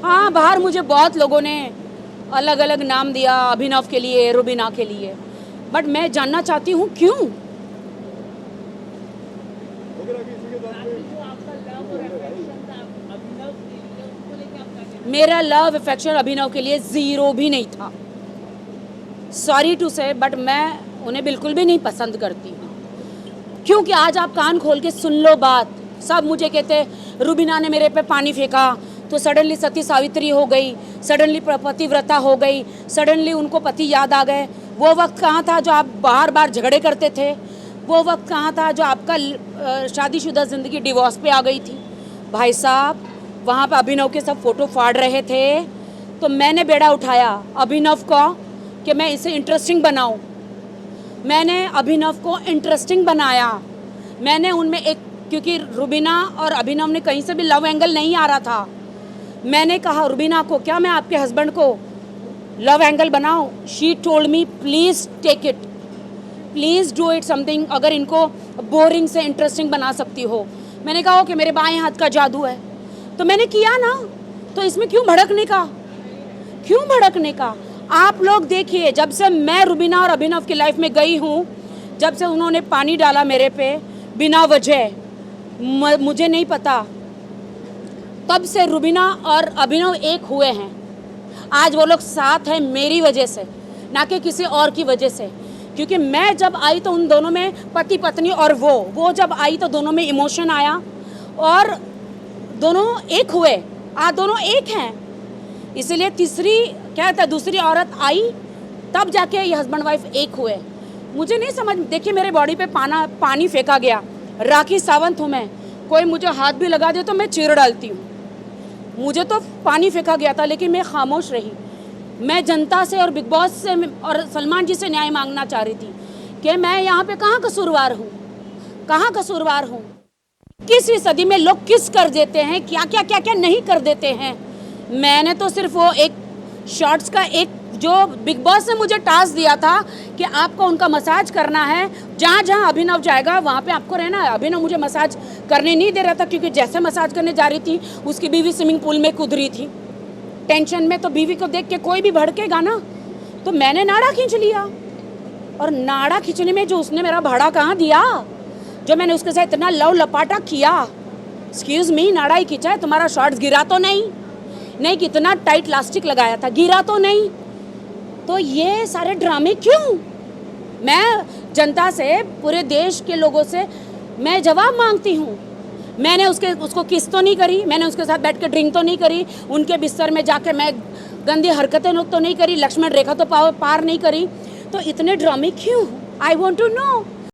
हाँ, बाहर मुझे बहुत लोगों ने अलग अलग नाम दिया, अभिनव के लिए, रुबीना के लिए, बट मैं जानना चाहती हूँ क्यों। मेरा लव अफेक्शन अभिनव के लिए ज़ीरो भी नहीं था। सॉरी टू से, बट मैं उन्हें बिल्कुल भी नहीं पसंद करती हूँ। क्योंकि आज आप कान खोल के सुन लो बात, सब मुझे कहते रुबीना ने मेरे पे पानी फेंका तो सडनली सती सावित्री हो गई, सडनली पतिव्रता हो गई, सडनली उनको पति याद आ गए। वो वक्त कहाँ था जो आप बार बार झगड़े करते थे? वो वक्त कहाँ था जो आपका शादीशुदा ज़िंदगी डिवोर्स पे आ गई थी? भाई साहब, वहाँ पे अभिनव के सब फ़ोटो फाड़ रहे थे, तो मैंने बेड़ा उठाया अभिनव को कि मैं इसे इंटरेस्टिंग बनाऊँ। मैंने अभिनव को इंटरेस्टिंग बनाया। मैंने उनमें एक, क्योंकि रुबीना और अभिनव ने कहीं से भी लव एंगल नहीं आ रहा था, मैंने कहा रुबीना को, क्या मैं आपके हस्बैंड को लव एंगल बनाऊं? She told me please take it, please do it something, अगर इनको बोरिंग से इंटरेस्टिंग बना सकती हो। मैंने कहा कि मेरे बाएं हाथ का जादू है, तो मैंने किया ना, तो इसमें क्यों भड़कने का, क्यों भड़कने का? आप लोग देखिए, जब से मैं रुबीना और अभिनव की लाइफ में गई हूँ, जब से उन्होंने पानी डाला मेरे पे बिना वजह, मुझे नहीं पता, तब से रुबीना और अभिनव एक हुए हैं। आज वो लोग साथ हैं मेरी वजह से, ना कि किसी और की वजह से। क्योंकि मैं जब आई तो उन दोनों में पति पत्नी, और वो जब आई तो दोनों में इमोशन आया और दोनों एक हुए। आज दोनों एक हैं, इसीलिए तीसरी क्या था, दूसरी औरत आई, तब जाके ये हस्बैंड वाइफ एक हुए। मुझे नहीं समझ, देखिए मेरे बॉडी पे पानी फेंका गया, राखी सावंत हूँ मैं, कोई मुझे हाथ भी लगा दे तो मैं चीर डालती हूँ। मुझे तो पानी फेंका गया था, लेकिन मैं खामोश रही। मैं जनता से और बिग बॉस से और सलमान जी से न्याय मांगना चाह रही थी कि मैं यहाँ पे कहाँ कसूरवार हूँ, कहाँ कसूरवार हूँ। 21वीं सदी में लोग किस कर देते हैं, क्या क्या क्या क्या नहीं कर देते हैं। मैंने तो सिर्फ वो एक शॉर्ट्स का एक, जो बिग बॉस ने मुझे टास्क दिया था कि आपको उनका मसाज करना है, जहाँ जहाँ अभिनव जाएगा वहाँ पे आपको रहना है। अभिनव मुझे मसाज करने नहीं दे रहा था, क्योंकि जैसे मसाज करने जा रही थी उसकी बीवी स्विमिंग पूल में कूद रही थी टेंशन में, तो बीवी को देख के कोई भी भड़केगा ना, तो मैंने नाड़ा खींच लिया। और नाड़ा खींचने में जो उसने मेरा भाड़ा कहाँ दिया, जो मैंने उसके साथ इतना लव लपाटा किया, एक्सक्यूज़ मी, नाड़ा ही खींचा है, तुम्हारा शॉर्ट्स गिरा तो नहीं, कितना टाइट लास्टिक लगाया था, गिरा तो नहीं। तो ये सारे ड्रामे क्यों? मैं जनता से, पूरे देश के लोगों से मैं जवाब मांगती हूँ। मैंने उसको किस तो नहीं करी, मैंने उसके साथ बैठ के ड्रिंक तो नहीं करी, उनके बिस्तर में जाके मैं गंदी हरकतें तो नहीं करी, लक्ष्मण रेखा तो पार नहीं करी। तो इतने ड्रामे क्यों? I want to no.